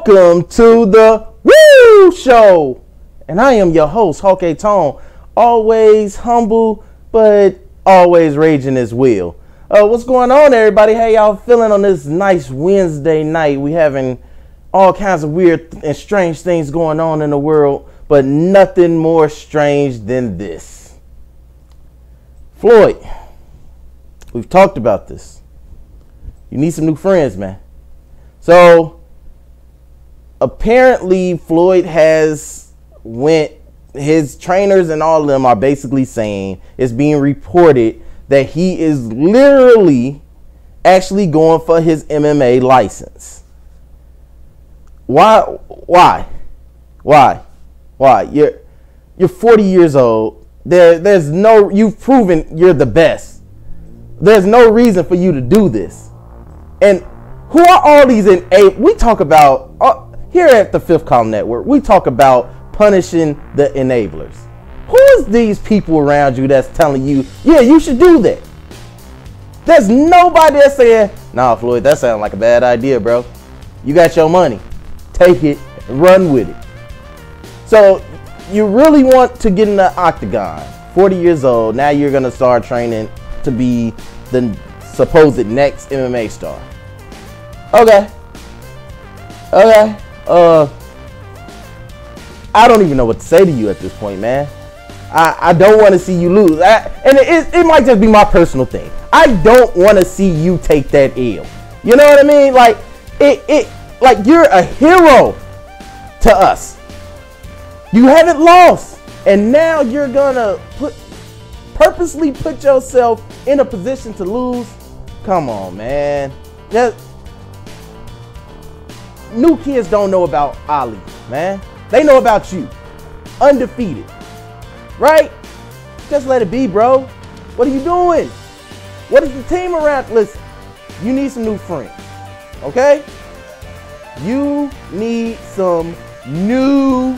Welcome to the Woo Show, and I am your host, Hawk A. Tone, always humble, but always raging as well. What's going on, everybody? How y'all feeling on this nice Wednesday night? We having all kinds of weird and strange things going on in the world, but nothing more strange than this. Floyd, we've talked about this. You need some new friends, man. So apparently Floyd has his trainers and all of them are basically saying, it's being reported that he is literally actually going for his MMA license. Why? You're 40 years old. You've proven you're the best. There's no reason for you to do this. And who are all these we talk about here at the Fifth Column Network, we talk about punishing the enablers. Who is these people around you that's telling you, yeah, you should do that? There's nobody that's saying, nah, Floyd, that sounds like a bad idea, bro. You got your money. Take it and run with it. So you really want to get in the octagon. 40 years old, now you're going to start training to be the supposed next MMA star. Okay. I don't even know what to say to you at this point, man. I don't want to see you lose. And it might just be my personal thing. I don't want to see you take that L. You know what I mean? Like like you're a hero to us. You haven't lost, and now you're gonna purposely put yourself in a position to lose. Come on, man. New kids don't know about Ali, man. They know about you. Undefeated. Right? Just let it be, bro. What are you doing? What is the team around? Listen, you need some new friends. Okay? You need some new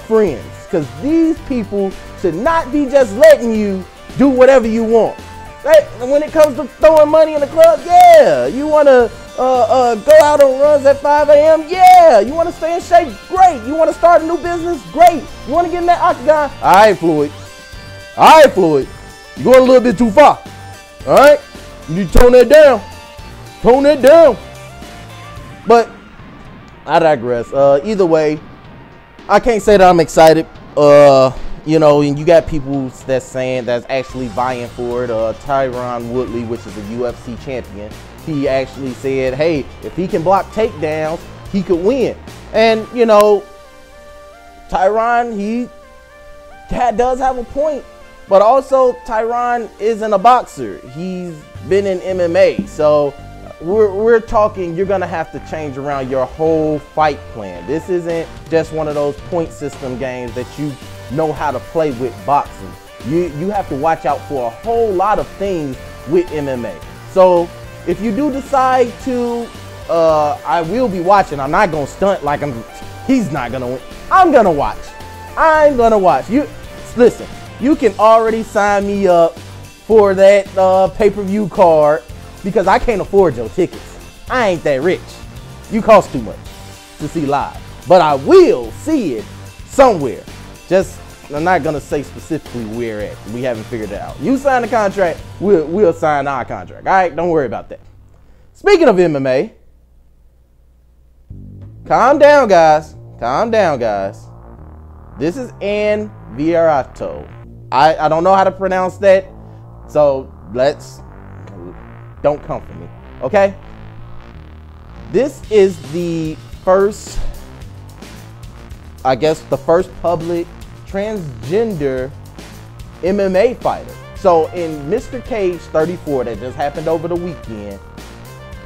friends. Because these people should not be just letting you do whatever you want. Right? When it comes to throwing money in the club, yeah. You want to go out on runs at 5 a.m.? Yeah. You want to stay in shape? Great. You want to start a new business? Great. You want to get in that octagon? All right, Floyd. You're going a little bit too far. All right? You need to tone that down. Tone that down. But I digress. Either way, I can't say that I'm excited. You know, and you got people that's actually vying for it. Tyron Woodley, which is a UFC champion, he actually said, hey, if he can block takedowns, he could win. And, you know, Tyron, he does have a point. But also, Tyron isn't a boxer. He's been in MMA. So we're talking, you're going to have to change around your whole fight plan. This isn't just one of those point system games that you know how to play with boxing. You have to watch out for a whole lot of things with MMA. So if you do decide to, I will be watching. I'm not going to stunt like he's not going to win. I'm going to watch. Listen, you can already sign me up for that pay-per-view card because I can't afford your tickets. I ain't that rich. You cost too much to see live. But I will see it somewhere. I'm not gonna say specifically where at. We haven't figured it out. You sign the contract, we'll sign our contract. All right, don't worry about that. Speaking of MMA, calm down, guys. Calm down, guys. This is Ann Vieirato. I don't know how to pronounce that, so don't come for me, okay? This is the first, I guess, the first public transgender MMA fighter. So in Mr. Cage 34 that just happened over the weekend,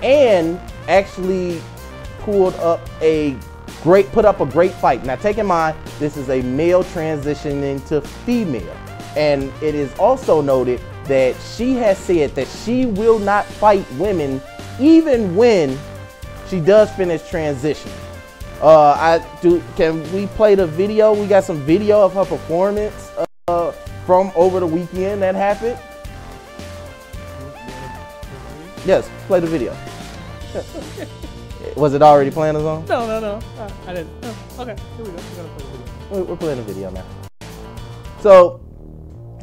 and actually put up a great fight. Now take in mind, this is a male transitioning to female. And it is also noted that she has said that she will not fight women even when she does finish transitioning. Can we play the video? We got some video of her performance from over the weekend that happened. Yes, play the video. Was it already playing a song? No. I didn't. Oh, okay, here we go. We're gonna play the video. We're playing a video now. So,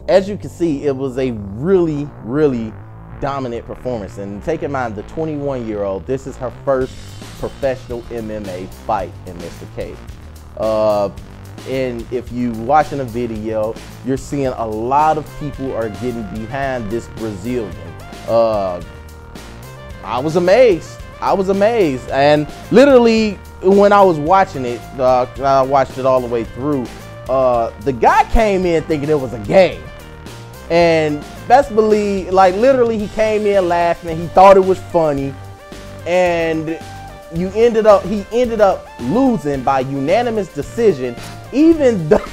as you can see, it was a really, really dominant performance. And take in mind, the 21-year-old, this is her first professional MMA fight in Mr. K. And if you watching a video, you're seeing a lot of people are getting behind this Brazilian. I was amazed. And literally, when I was watching it, I watched it all the way through. The guy came in thinking it was a game. And best believe, like literally he came in laughing and he thought it was funny. And he ended up losing by unanimous decision, even though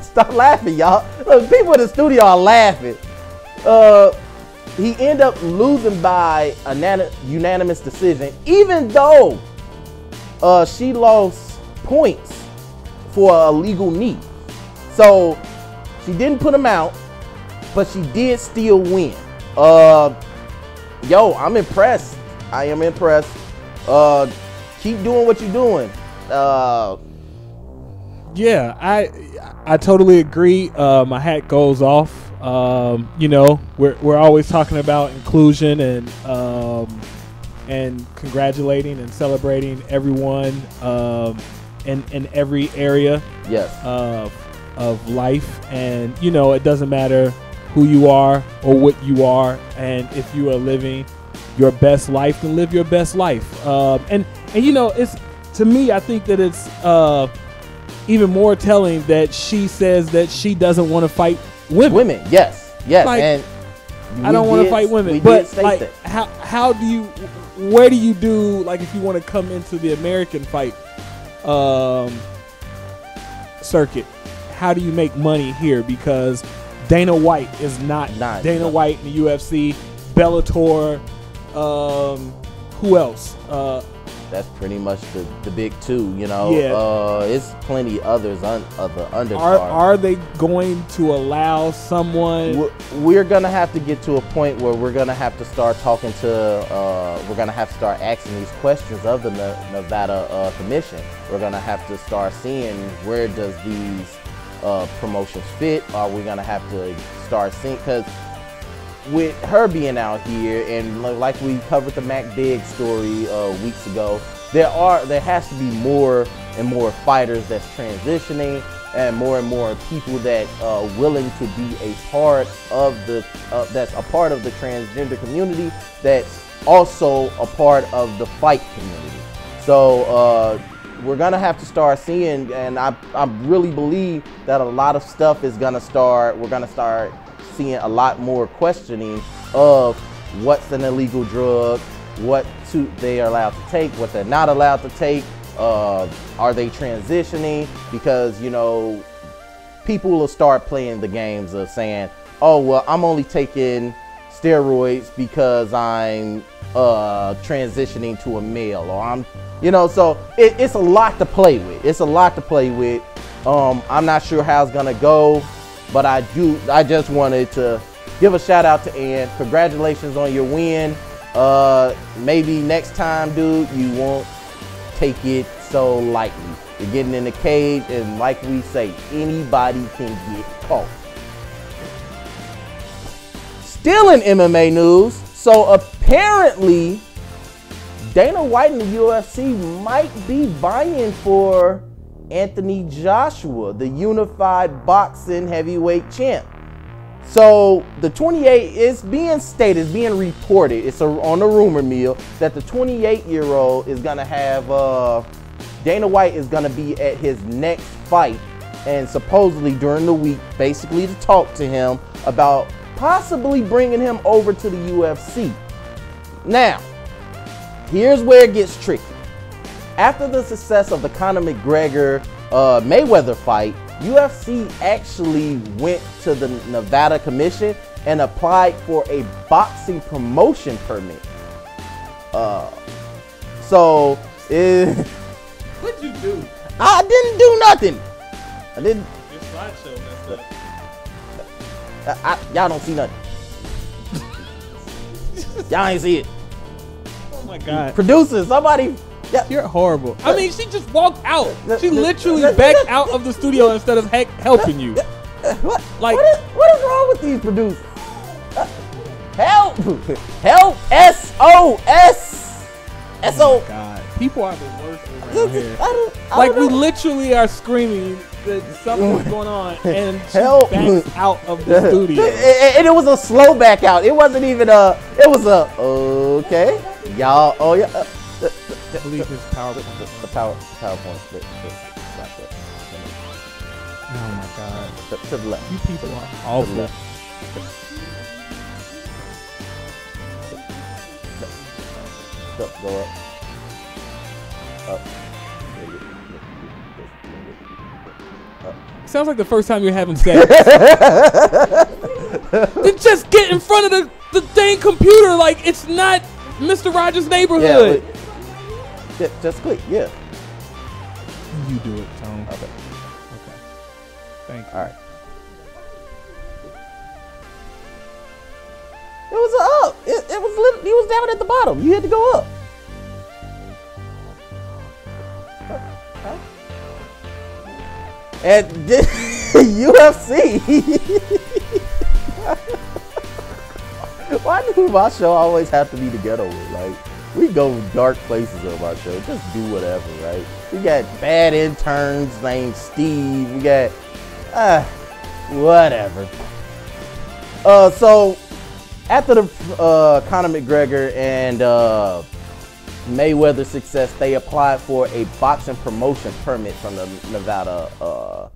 stop laughing, y'all. Look, people in the studio are laughing. He ended up losing by a unanimous decision, even though she lost points for a illegal knee. So she didn't put him out, but she did still win. Yo, I'm impressed. I am impressed. Keep doing what you're doing. Yeah, I totally agree. My hat goes off. You know, we're always talking about inclusion and congratulating and celebrating everyone in every area. Yes. Of life, and you know, it doesn't matter who you are or what you are, and if you are living your best life, then live your best life. And you know, it's, to me, I think that it's even more telling that she says that she doesn't want to fight women. Yes. Like, and I don't want to fight women, but like, how do you, where do you do, like, if you want to come into the American fight circuit, how do you make money here? Because Dana White is not Dana White in the UFC, Bellator, who else? That's pretty much the big two, you know. Yeah. It's plenty others other undercards. Are they going to allow someone? We're gonna have to get to a point where we're gonna have to start talking to. We're gonna have to start asking these questions of the Nevada Commission. We're gonna have to start seeing where does these promotions fit. Are we gonna have to start seeing, because with her being out here, and like we covered the Mac Big story weeks ago, there has to be more and more fighters that's transitioning, and more people that are willing to be a part of that's a part of the transgender community, that's also a part of the fight community. So we're gonna have to start seeing, and I really believe that a lot of stuff is gonna start. We're gonna start seeing a lot more questioning of what's an illegal drug, what they are allowed to take, what they're not allowed to take. Are they transitioning? Because, you know, people will start playing the games of saying, oh, well, I'm only taking steroids because I'm transitioning to a male, or I'm, you know, so it's a lot to play with. It's a lot to play with. I'm not sure how it's gonna go, but I just wanted to give a shout out to Ann. Congratulations on your win. Maybe next time, dude, you won't take it so lightly. You're getting in the cage, and like we say, anybody can get caught. Still in MMA news, so apparently Dana White and the UFC might be vying for Anthony Joshua, the unified boxing heavyweight champ. So the 28 is being stated, it's being reported, it's on the rumor mill that the 28-year-old is gonna have Dana White is gonna be at his next fight, and supposedly during the week, basically to talk to him about possibly bringing him over to the UFC. Now, here's where it gets tricky. After the success of the Conor McGregor Mayweather fight, UFC actually went to the Nevada Commission and applied for a boxing promotion permit. What'd you do? I didn't do nothing. I didn't. Your slideshow messed up. Y'all don't see nothing. Y'all ain't see it. my God. Producer, somebody. Yeah. You're horrible. I mean, she just walked out. She literally backed out of the studio instead of helping you. What? Like, what is wrong with these producers? Help! Help! SOS! Oh my God. People are the worst around here. I don't We know. literally are screaming that something's going on, and she Help. backs out of the studio. And it was a slow back out. It wasn't even it was a, okay. Y'all, oh yeah. I believe his PowerPoint. The PowerPoint. Right there. Oh my God. To the left. You people are To the awful. left. Go up. Up. Sounds like the first time you're having sex. Then just get in front of the dang computer like it's not Mr. Rogers' neighborhood. Yeah, just click. Yeah. You do it, Tone. Okay. Okay. Thank you. All right. It was up. It was. He was down at the bottom. You had to go up. And UFC. Why do my show always have to be the ghetto way? Like, we go dark places on my show. Just do whatever, right? We got bad interns named Steve. We got, whatever. So, after the Conor McGregor and Mayweather success, they applied for a boxing promotion permit from the Nevada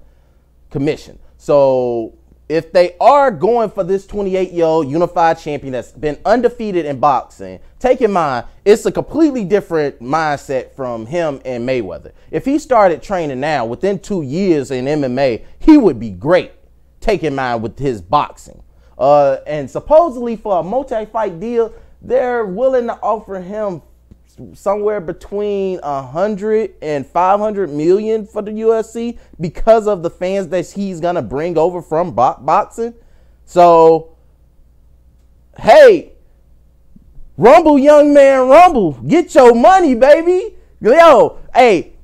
Commission. So if they are going for this 28-year-old unified champion that's been undefeated in boxing, take in mind, it's a completely different mindset from him and Mayweather. If he started training now, within 2 years in MMA, he would be great, take in mind with his boxing. And supposedly for a multi-fight deal, they're willing to offer him somewhere between 100 and 500 million for the UFC because of the fans that he's gonna bring over from boxing. So, hey, rumble, young man, rumble. Get your money, baby. Yo, hey,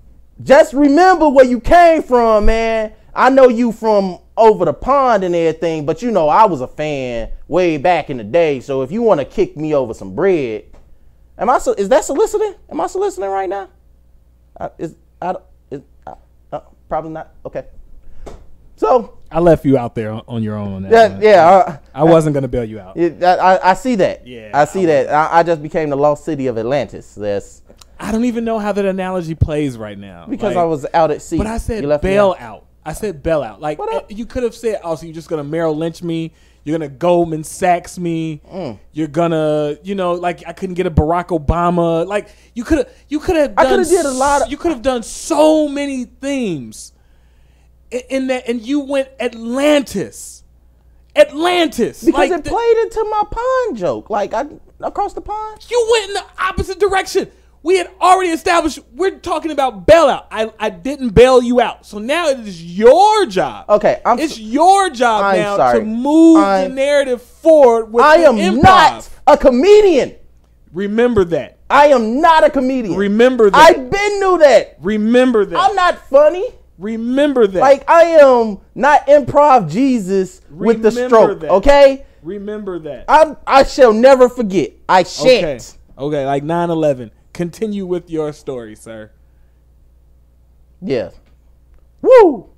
just remember where you came from, man. I know you from over the pond and everything, but you know I was a fan way back in the day. So if you want to kick me over some bread, is that soliciting? Am I soliciting right now? Probably not. Okay. So I left you out there on your own on that. I wasn't gonna bail you out. I see that. Yeah, I see that. I just became the lost city of Atlantis. I don't even know how that analogy plays right now. Because I was out at sea. But I said bail out. I said bail out. Like, you could have said, oh, so you're just gonna Merrill Lynch me. You're gonna Goldman Sachs me. You're gonna, like I couldn't get a Barack Obama. Like you could have done. I could have did a lot of. You could have done so many things. In that, and you went Atlantis. Because it played into my pond joke. Like across the pond. You went in the opposite direction. We had already established we're talking about bailout. I didn't bail you out. So now it is your job. Okay. It's your job now sorry. to move the narrative forward with I the am improv. not a comedian. Remember that. I am not a comedian. Remember that. I've been knew that. Remember that. I'm not funny. Remember that. Like I am not improv Jesus with the stroke. That. Okay? Remember that. I shall never forget. I shan't. Okay, like 9/11. Continue with your story, sir. Yeah. Woo!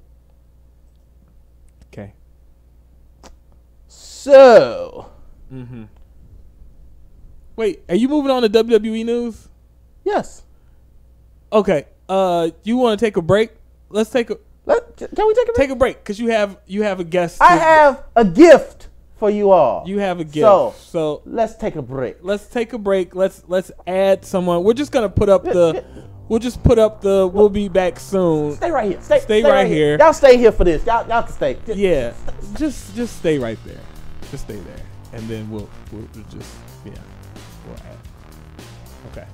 Okay. So. Wait, are you moving on to WWE news? Yes. Okay. You want to take a break? Let's take a. Can we take a break? Take a break because you have a guest. I have a gift for you all. You have a gift. So let's take a break. Let's take a break. Let's add someone. We're just gonna put up the. We'll just put up the. We'll be back soon. Stay right here. Stay right here. Y'all stay here for this. Y'all can stay. Yeah. Just stay right there. Just stay there, and then we'll just we'll add. Okay.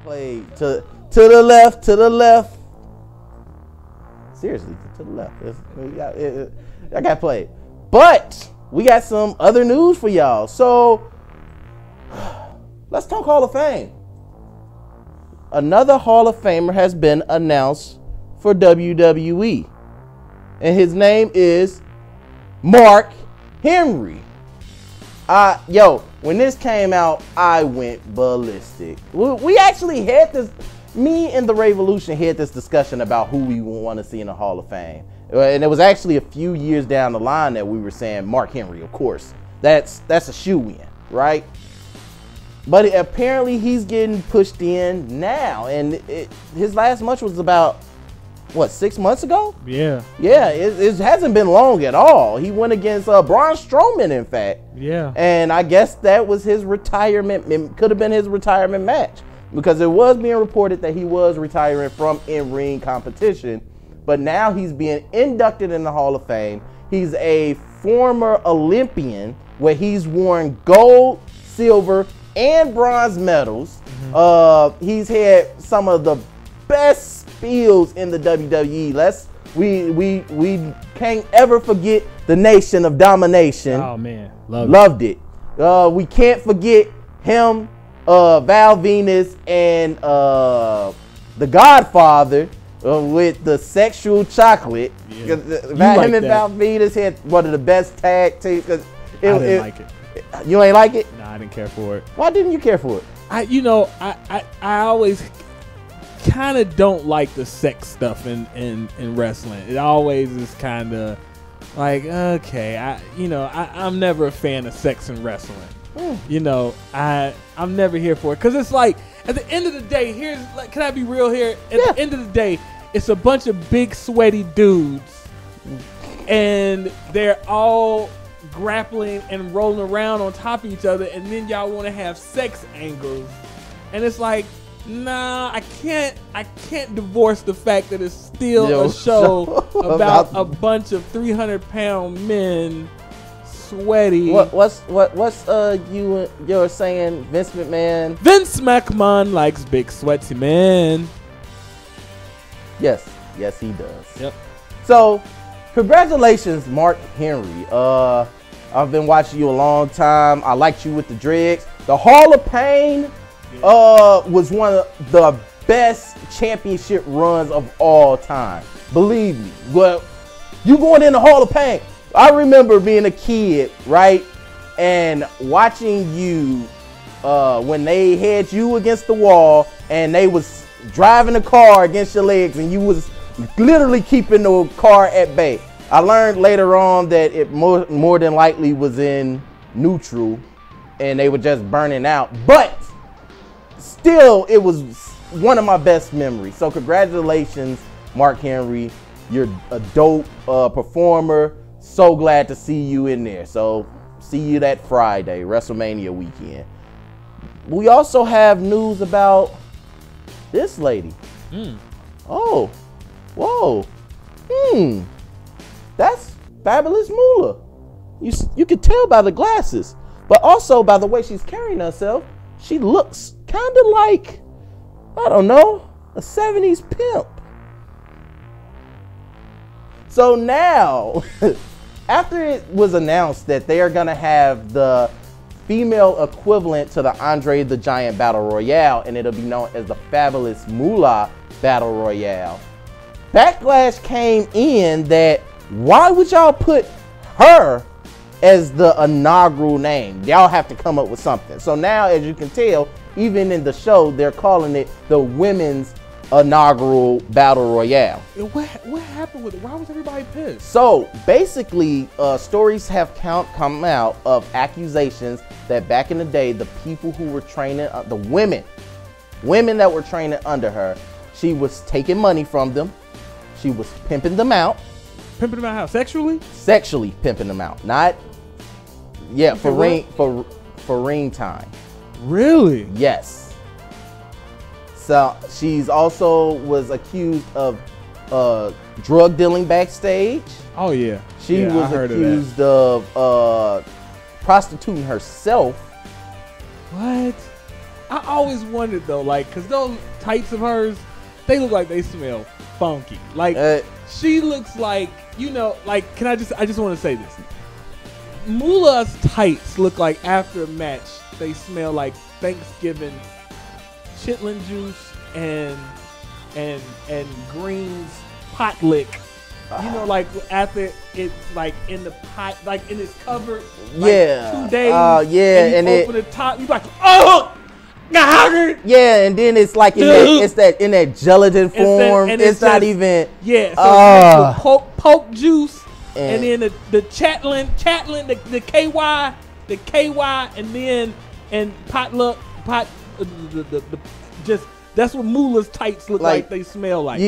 played to the left, to the left. Seriously, to the left. I got played. But we got some other news for y'all. So let's talk Hall of Fame. Another Hall of Famer has been announced for WWE. And his name is Mark Henry. When this came out, I went ballistic. We actually had this, me and the Revolution had this discussion about who we want to see in the Hall of Fame. And it was actually a few years down the line that we were saying Mark Henry, of course. That's a shoe-in, right? But apparently he's getting pushed in now. And his last match was about, 6 months ago? Yeah. Yeah, it hasn't been long at all. He went against Braun Strowman, in fact. Yeah. And I guess that was his retirement. It could have been his retirement match, because it was being reported that he was retiring from in-ring competition. But now he's being inducted in the Hall of Fame. He's a former Olympian where he's worn gold, silver, and bronze medals. Mm-hmm. He's had some of the best spills in the WWE. We can't ever forget the Nation of Domination. Oh man, loved it. We can't forget him, Val Venus, and the Godfather with the sexual chocolate. Yeah. Him and Val Venus had one of the best tag teams. I didn't like it. You ain't like it? Nah, I didn't care for it. Why didn't you care for it? I always kind of don't like the sex stuff in wrestling. It always is kind of like, okay, I'm never a fan of sex in wrestling. I'm never here for it, because it's like, at the end of the day, can I be real here? At the end of the day, it's a bunch of big sweaty dudes, and they're all grappling and rolling around on top of each other, and then y'all want to have sex angles, and it's like, nah, I can't divorce the fact that it's still a show about a bunch of 300-pound men sweaty. You're saying Vince McMahon? Vince McMahon likes big sweaty men. Yes, he does. Yep. So, congratulations, Mark Henry. I've been watching you a long time. I liked you with the dreads. The Hall of Pain was one of the best championship runs of all time. Believe me. Well, you going in the Hall of Pain. I remember being a kid, right, and watching you when they had you against the wall and they was driving the car against your legs, and you was literally keeping the car at bay. I learned later on that it more than likely was in neutral and they were just burning out, but still it was one of my best memories. So congratulations, Mark Henry. You're a dope performer. So glad to see you in there. So see you that Friday, WrestleMania weekend. We also have news about this lady. Oh, whoa. That's Fabulous Moolah. You can tell by the glasses, but also by the way she's carrying herself. She looks kind of like, I don't know, a 70s pimp. So now, after it was announced that they are gonna have the female equivalent to the Andre the Giant Battle Royale, and it'll be known as the Fabulous Moolah Battle Royale, backlash came in that why would y'all put her as the inaugural name? Y'all have to come up with something. So now, as you can tell, even in the show, they're calling it the Women's Inaugural Battle Royale. What happened with it? Why was everybody pissed? So basically, stories have come out of accusations that back in the day, the people who were training, the women that were training under her, she was taking money from them. She was pimping them out. Pimping them out how? Sexually? Sexually pimping them out. Not, yeah, for ring time. Really? Yes. So she's also was accused of drug dealing backstage. Oh yeah. She was accused of prostituting herself. What? I always wondered though, like, cause those tights of hers, they look like they smell funky. Like she looks like, you know, like, I just want to say this. Moolah's tights look like after a match, they smell like Thanksgiving chitlin juice and greens pot lick. You know, like after it's like in the pot, like in its covered, like 2 days. And you open the top, you like, oh, yeah, and then it's like in that gelatin form. It's not even. Yeah, so it's like poke juice, and then the chatlin, the KY, and potluck, just. That's what Moolah's tights look like they smell like.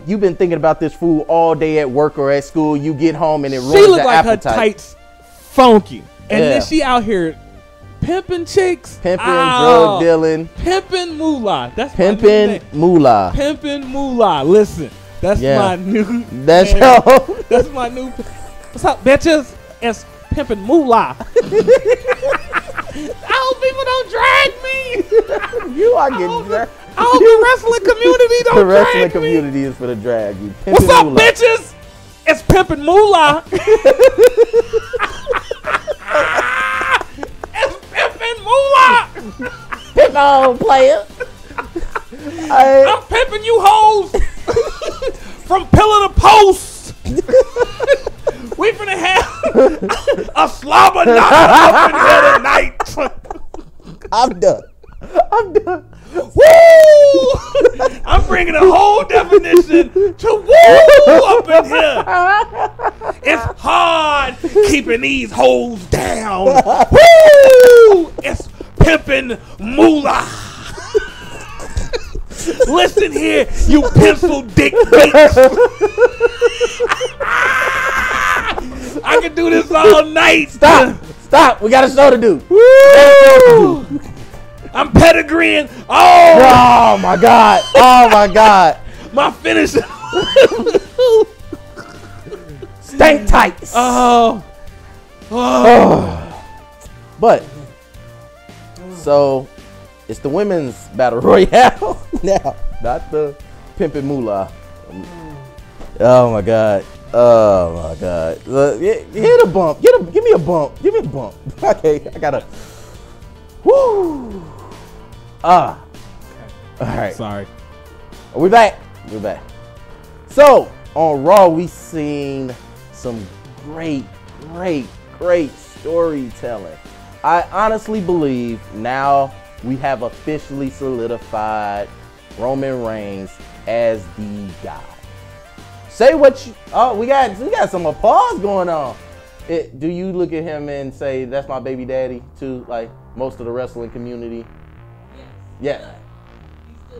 You've been thinking about this food all day at work or at school. You get home and it ruins the appetite. She look like her tights funky. And then she out here pimping chicks. Pimping, drug dealing. Pimping Moolah. That's Pimping Moolah. Pimping Moolah. Listen, that's my new. That's That's my new. What's up, bitches? It's Pimping Moolah. I hope people don't drag me. You are getting dragged. I hope the wrestling community don't drag me. The wrestling community is for the drag you. What's up, bitches? It's Pimpin' Moolah. It's Pimpin' Moolah. Pimp on, player. I'm pimping you hoes from pillar to post. We finna have a slobber knocker up in here tonight. I'm done. Woo! I'm bringing a whole definition to woo up in here. It's hard keeping these hoes down. Woo! It's pimping Moolah. Listen here, you pencil dick bitch. I can do this all night. Stop. We got a show to do. Woo! I'm pedigreeing. Oh my God. My finish. Stank tights. But so it's the women's battle royale now, not the Pimpin' Moolah. Oh my God. Hit a bump. Give me a bump. Okay, I gotta. Woo. All right. Sorry. We're back. So on Raw, we seen some great storytelling. I honestly believe now we have officially solidified Roman Reigns as the guy. Say what you. Oh, we got some applause going on. Do you look at him and say that's my baby daddy too, like most of the wrestling community? Yes. Yeah.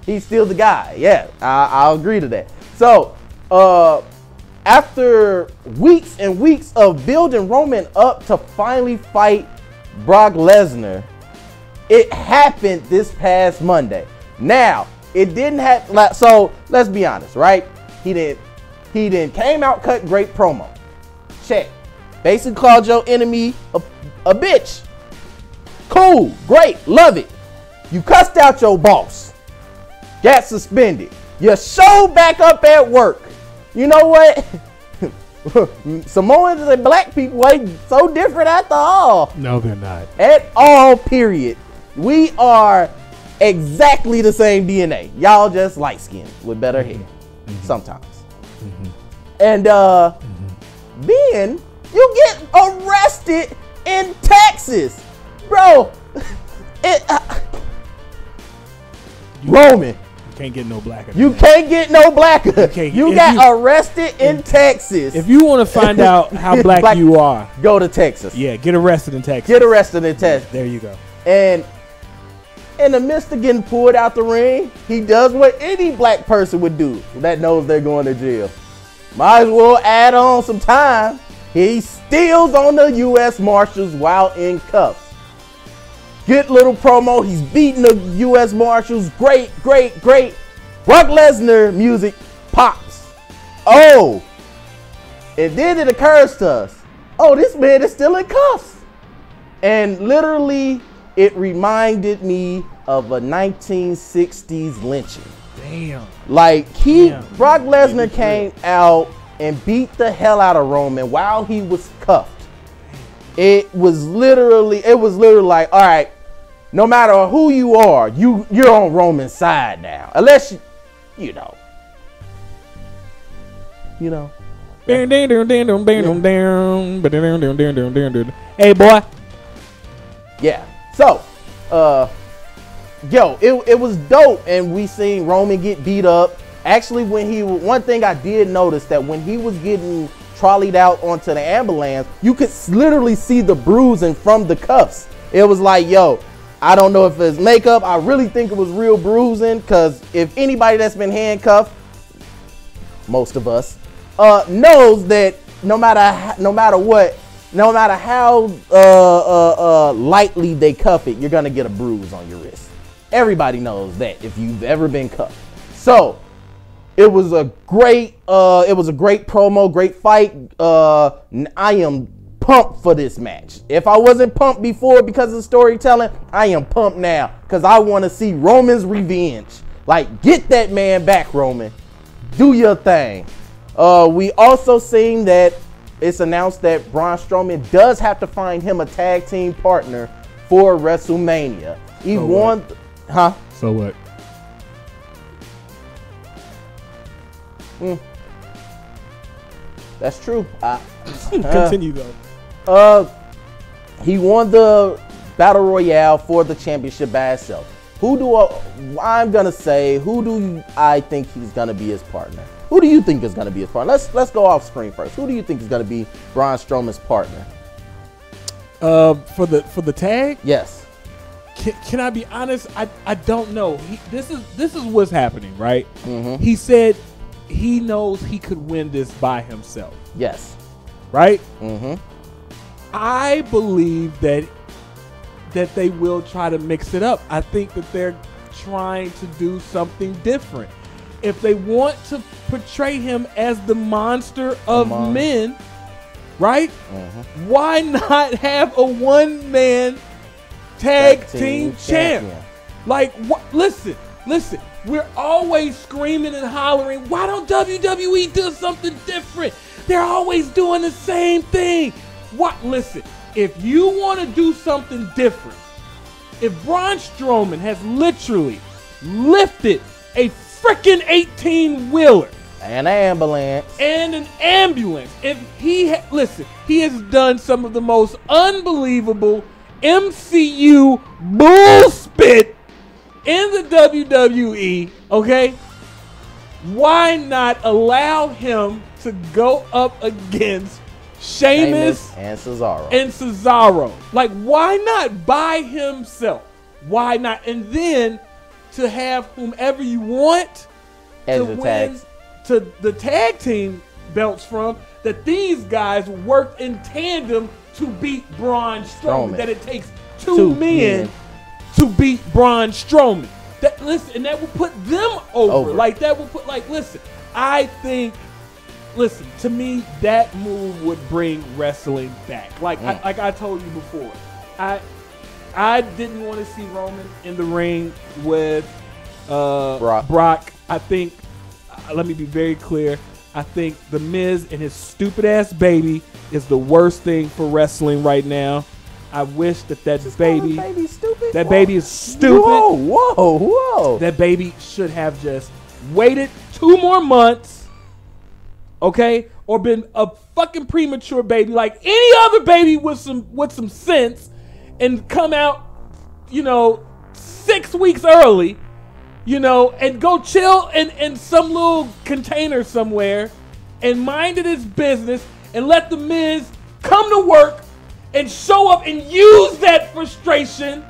He's still the guy. Yeah, I'll agree to that. So, after weeks and weeks of building Roman up to finally fight Brock Lesnar, it happened this past Monday. Now, it didn't have. So let's be honest, right? He didn't came out, cut great promo. Check. Basically called your enemy a bitch. Cool, great, love it. You cussed out your boss. Got suspended. You showed back up at work. You know what? Samoans and black people ain't so different after all. No, they're not. At all, period. We are exactly the same DNA. Y'all just light skinned with better hair. Sometimes. And then you get arrested in Texas. Bro, Roman. You can't get no blacker. You can't get no blacker. You got arrested in Texas. If you want to find out how black you are, go to Texas. Yeah, get arrested in Texas. Get arrested in Texas. There you go. And in the midst of getting pulled out the ring, he does what any black person would do that knows they're going to jail. Might as well add on some time. He steals on the U.S. Marshals while in cuffs. Good little promo. He's beating the U.S. Marshals. Great. Brock Lesnar music pops. Oh. And then it occurs to us, oh, this man is still in cuffs. And literally, it reminded me of a 1960s lynching. Damn. Like Brock Lesnar came out and beat the hell out of Roman while he was cuffed. It was literally like, all right, no matter who you are, you're on Roman's side now, unless you know. Hey boy. Yeah. So, it was dope, and we seen Roman get beat up. Actually, one thing I did notice that when he was getting trolleyed out onto the ambulance, you could literally see the bruising from the cuffs. It was like, I don't know if it's makeup. I really think it was real bruising, because if anybody that's been handcuffed, most of us, knows that no matter how lightly they cuff it, you're gonna get a bruise on your wrist. Everybody knows that if you've ever been cuffed. So it was a great promo, great fight. I am pumped for this match. If I wasn't pumped before because of the storytelling, I am pumped now because I want to see Roman's revenge. Like, get that man back, Roman. Do your thing. We also seen that it's announced that Braun Strowman does have to find him a tag team partner for WrestleMania. He won. So what? That's true. Continue though. He won the Battle Royale for the championship by himself. Who do I think he's gonna be his partner? Who do you think is gonna be his partner? Let's go off screen first. Who do you think is gonna be Braun Strowman's partner? For the tag? Yes. Can I be honest? I don't know. This is what's happening, right? Mm-hmm. He said he knows he could win this by himself. Yes. Right? Mm-hmm. I believe that they will try to mix it up. I think that they're trying to do something different. If they want to portray him as the monster of men, right? Mm-hmm. Why not have a one-man tag team champion? Like, listen. We're always screaming and hollering, why don't WWE do something different? They're always doing the same thing. Listen, if you want to do something different, if Braun Strowman has literally lifted a freaking 18-wheeler and an ambulance, if he has done some of the most unbelievable MCU bullspit in the WWE, okay? Why not allow him to go up against Sheamus and Cesaro? Like, why not by himself? Why not? And then to have whomever you want as to win to the tag team belts from, that these guys worked in tandem to beat Braun Strowman. That it takes two men to beat Braun Strowman. That will put them over. Like, that will put, like, I think, to me, that move would bring wrestling back. Like, like I told you before, I didn't want to see Roman in the ring with Brock. I think, let me be very clear, I think The Miz and his stupid ass baby is the worst thing for wrestling right now. I wish that baby is stupid. Whoa. That baby should have just waited 2 more months, okay? Or been a fucking premature baby like any other baby with some sense, and come out, 6 weeks early, and go chill in some little container somewhere and minded his business, and let The Miz come to work and show up and use that frustration,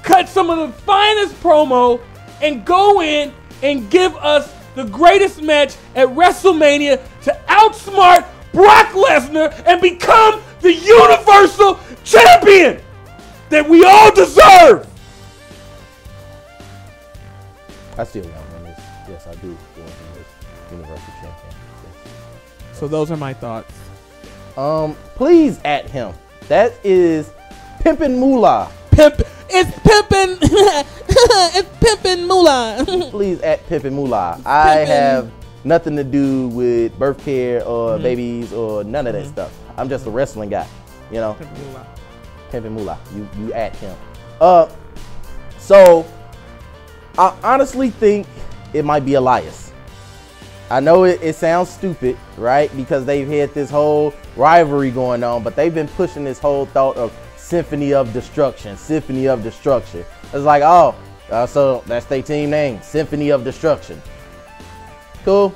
cut some of the finest promo, and go in and give us the greatest match at WrestleMania to outsmart Brock Lesnar and become the Universal Champion that we all deserve. I still want him. Yes, I do want him as Universal Champion. Yes. So those are my thoughts. Please at him. That is Pimpin' Moolah. It's pimpin'. It's pimpin' moolah. Please at Pimpin' Moolah. I have nothing to do with birth care or babies or none of that stuff. I'm just a wrestling guy, you know. Pimpin' Moolah. You at him. So I honestly think it might be Elias. I know it sounds stupid, right? Because they've had this whole rivalry going on, but they've been pushing this whole thought of Symphony of Destruction, Symphony of Destruction. It's like, oh, so that's their team name, Symphony of Destruction. Cool.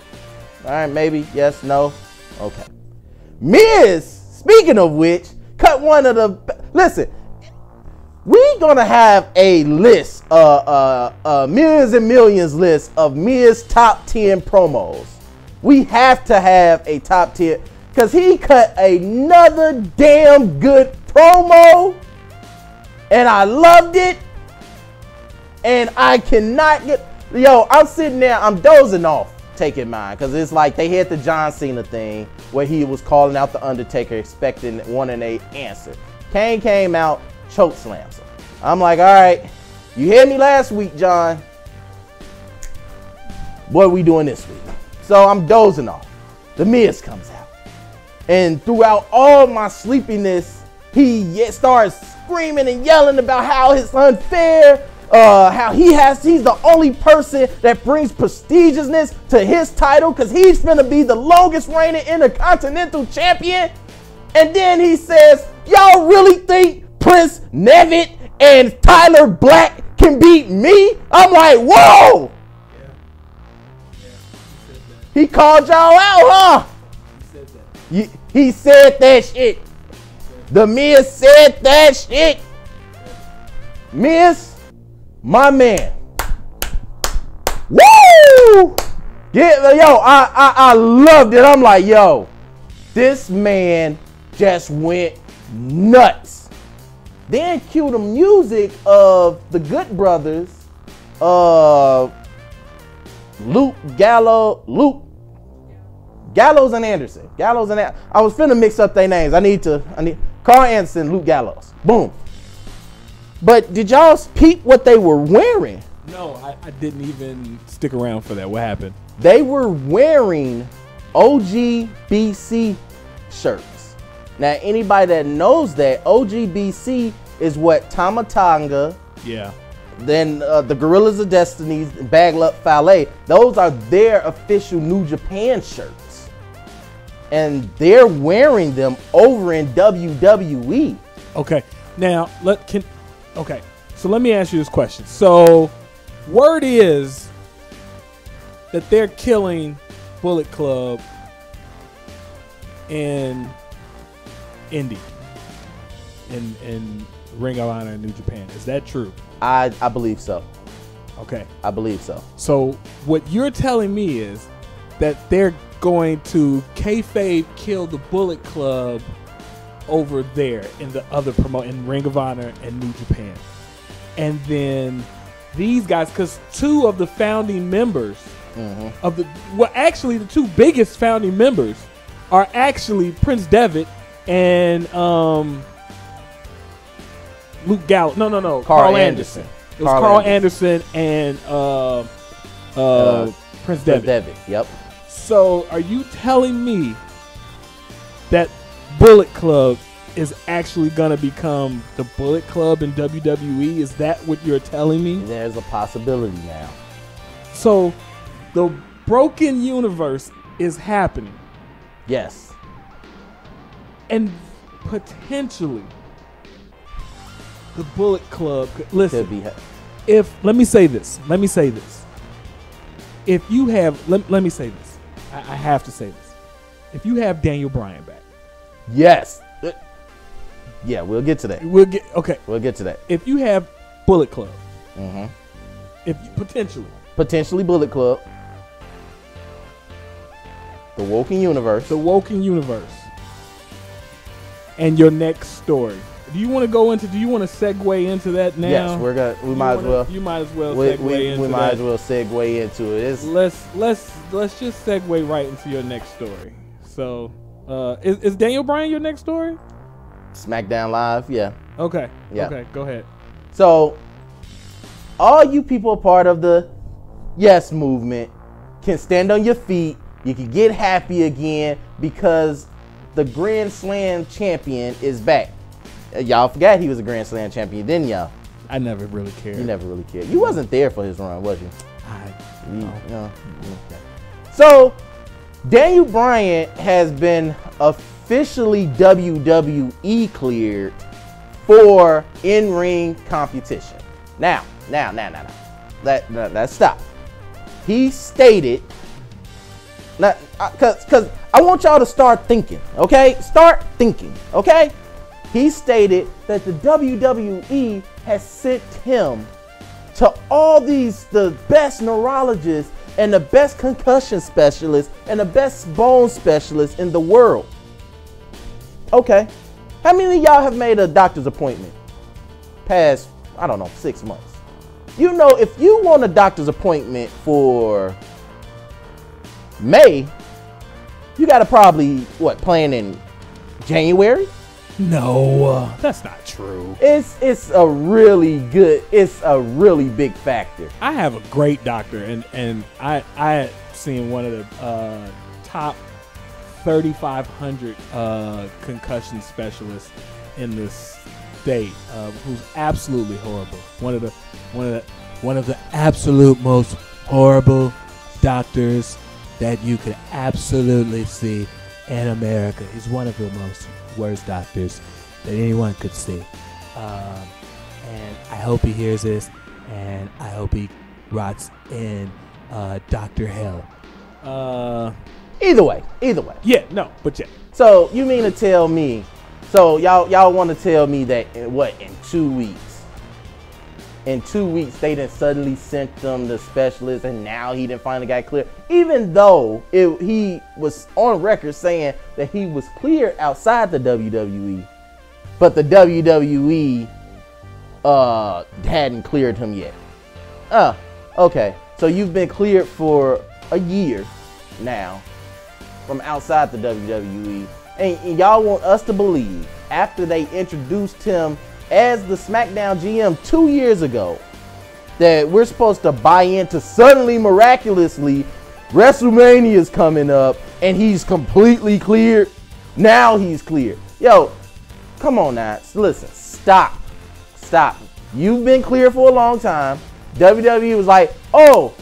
All right, maybe, yes, no. Okay. Miz, speaking of which, cut one of the, listen, we gonna have a list, millions and millions list of Miz top 10 promos. We have to have a top 10 because he cut another damn good promo and I loved it. And I cannot get, yo, I'm sitting there, I'm dozing off taking mine because it's like they had the John Cena thing where he was calling out the Undertaker expecting one and a answer. Kane came out, choke slams him. I'm like, all right, you heard me last week, John. What are we doing this week? So I'm dozing off. The Miz comes out. And throughout all my sleepiness, he starts screaming and yelling about how it's unfair, how he's the only person that brings prestigiousness to his title because he's gonna be the longest reigning Intercontinental Champion. And then he says, y'all really think Prince Nevitt and Tyler Black can beat me? I'm like, whoa! He called y'all out, huh? He said that shit. The Miz said that shit. Miz, my man. Woo! Yo, I loved it. I'm like, yo, this man just went nuts. Then cue the music of the Good Brothers, Gallows and Anderson. I was finna mix up their names. I need Carl Anderson, Luke Gallows. Boom. But did y'all peep what they were wearing? No, I didn't even stick around for that. What happened? They were wearing OGBC shirts. Now, anybody that knows that, OGBC is what Tama Tonga, then the Gorillas of Destiny, Baglup Fale, those are their official New Japan shirts. And they're wearing them over in WWE. Okay. Now, so let me ask you this question. So, word is that they're killing Bullet Club in Indy, in Ring of Honor in New Japan. Is that true? I believe so. Okay. I believe so. So, what you're telling me is that they're going to kayfabe kill the Bullet Club over there in the other in Ring of Honor and New Japan. And then these guys, because two of the founding members actually the two biggest founding members are actually Prince Devitt and Luke Gallows. No. Carl Anderson. It was Carl Anderson and Prince Devitt. Yep. So are you telling me that Bullet Club is actually going to become the Bullet Club in WWE? Is that what you're telling me? There's a possibility now. So the broken universe is happening. Yes. And potentially the Bullet Club could listen. Let me say this. If you have, let me say this. I have to say this. If you have Daniel Bryan back. Yes. Yeah, we'll get to that. We'll get to that. If you have Bullet Club. If potentially Bullet Club. The Woken Universe. And your next story. Do you want to segue into that now? Yes, we might as well. You might as well segue into that. We might as well segue into it. Let's just segue right into your next story. So, is Daniel Bryan your next story? SmackDown Live, yeah. Okay. Yeah. Okay, go ahead. So, all you people part of the Yes movement can stand on your feet. You can get happy again because the Grand Slam champion is back. Y'all forgot he was a Grand Slam champion, didn't y'all? I never really cared. You never really cared. You wasn't there for his run, was you? No. Okay. So, Daniel Bryan has been officially WWE cleared for in-ring competition. Now. Let's stop. He stated, because I want y'all to start thinking, okay? Start thinking, okay? He stated that the WWE has sent him to all the best neurologists and the best concussion specialists and the best bone specialists in the world. Okay. How many of y'all have made a doctor's appointment past, I don't know, 6 months? You know, if you want a doctor's appointment for May, you got to probably, plan in January? No, that's not true. It's a really big factor. I have a great doctor, and I seen one of the top 3,500 concussion specialists in this state, who's absolutely horrible. One of the absolute most horrible doctors that you could absolutely see in America. He's one of the most worst doctors that anyone could see. And I hope he hears this, and I hope he rots in Dr. Hell. Either way. Yeah, no, but yeah. So you mean to tell me, so y'all want to tell me that in 2 weeks? In 2 weeks, they done suddenly sent them the specialist, and now he didn't finally got cleared. Even though he was on record saying that he was cleared outside the WWE, but the WWE hadn't cleared him yet. Okay. So you've been cleared for a year now from outside the WWE, and y'all want us to believe after they introduced him as the SmackDown GM 2 years ago that we're supposed to buy into suddenly, miraculously, WrestleMania is coming up and he's completely cleared. Now he's cleared. Yo, come on now. Listen, stop. You've been cleared for a long time. WWE was like, oh,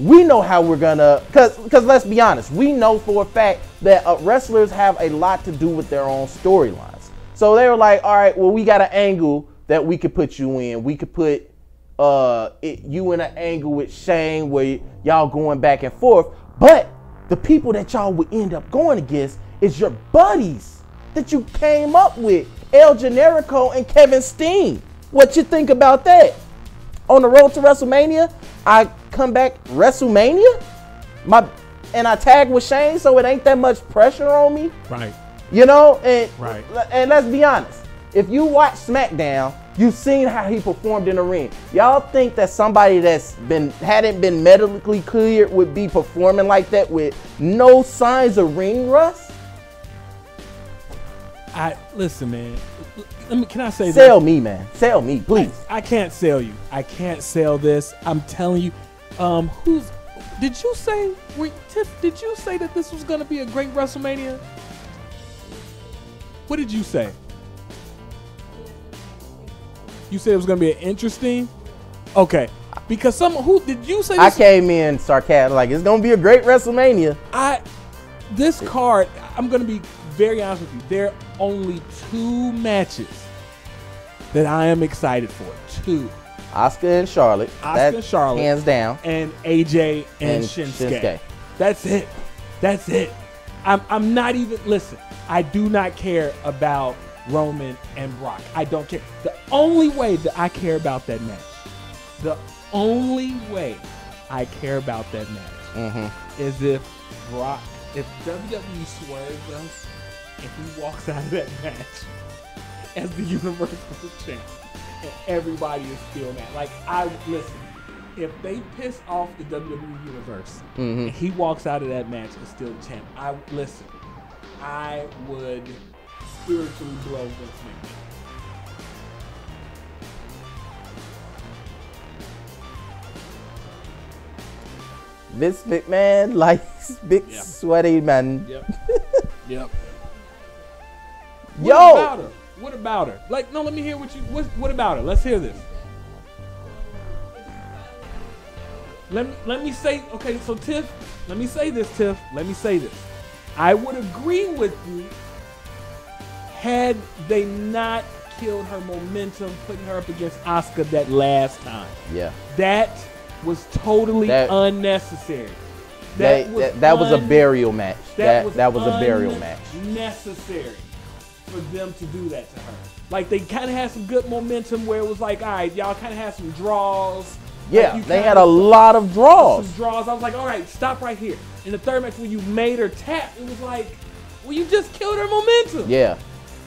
we know how we're gonna, because let's be honest, we know for a fact that wrestlers have a lot to do with their own storylines. So they were like, all right, well, we got an angle that we could put you in. We could put you in an angle with Shane where y'all going back and forth. But the people that y'all would end up going against is your buddies that you came up with, El Generico and Kevin Steen. What you think about that? On the road to WrestleMania, I come back WrestleMania, and I tag with Shane, so it ain't that much pressure on me. Right. You know, and right. And let's be honest. If you watch SmackDown, you've seen how he performed in the ring. Y'all think that somebody hadn't been medically cleared would be performing like that with no signs of ring rust? Listen, man. Can I say Sell me, man. Sell me, please. I can't sell you. I can't sell this. I'm telling you. Did you say that this was gonna be a great WrestleMania? What did you say? You said it was gonna be an interesting. Okay, because who did you say? I came in sarcastic, like it's gonna be a great WrestleMania. This card, I'm gonna be very honest with you. There are only 2 matches that I am excited for. 2. Asuka and Charlotte. Hands down. And AJ and Shinsuke. That's it. I'm not even, listen, I do not care about Roman and Brock. I don't care. The only way that I care about that match, is if WWE swerves us and he walks out of that match as the Universal Champ and everybody is still mad. Like, listen, if they piss off the WWE Universe and he walks out of that match and still the champ, I would spiritually blow Vince McMahon. Vince McMahon likes big sweaty men. Yep. Yo. What about her? Like, no, let me hear what about her? Let's hear this. Let me say, okay, so Tiff, let me say this, Tiff. Let me say this. I would agree with you had they not killed her momentum, putting her up against Asuka that last time. Yeah. That was totally unnecessary. That was a burial match. That was a burial match. Necessary for them to do that to her. Like, they kind of had some good momentum where it was like, all right, y'all kind of had some draws. Yeah, like they had a lot of draws. Some draws. I was like, all right, stop right here. In the third match, when you made her tap, it was like, well, you just killed her momentum. Yeah.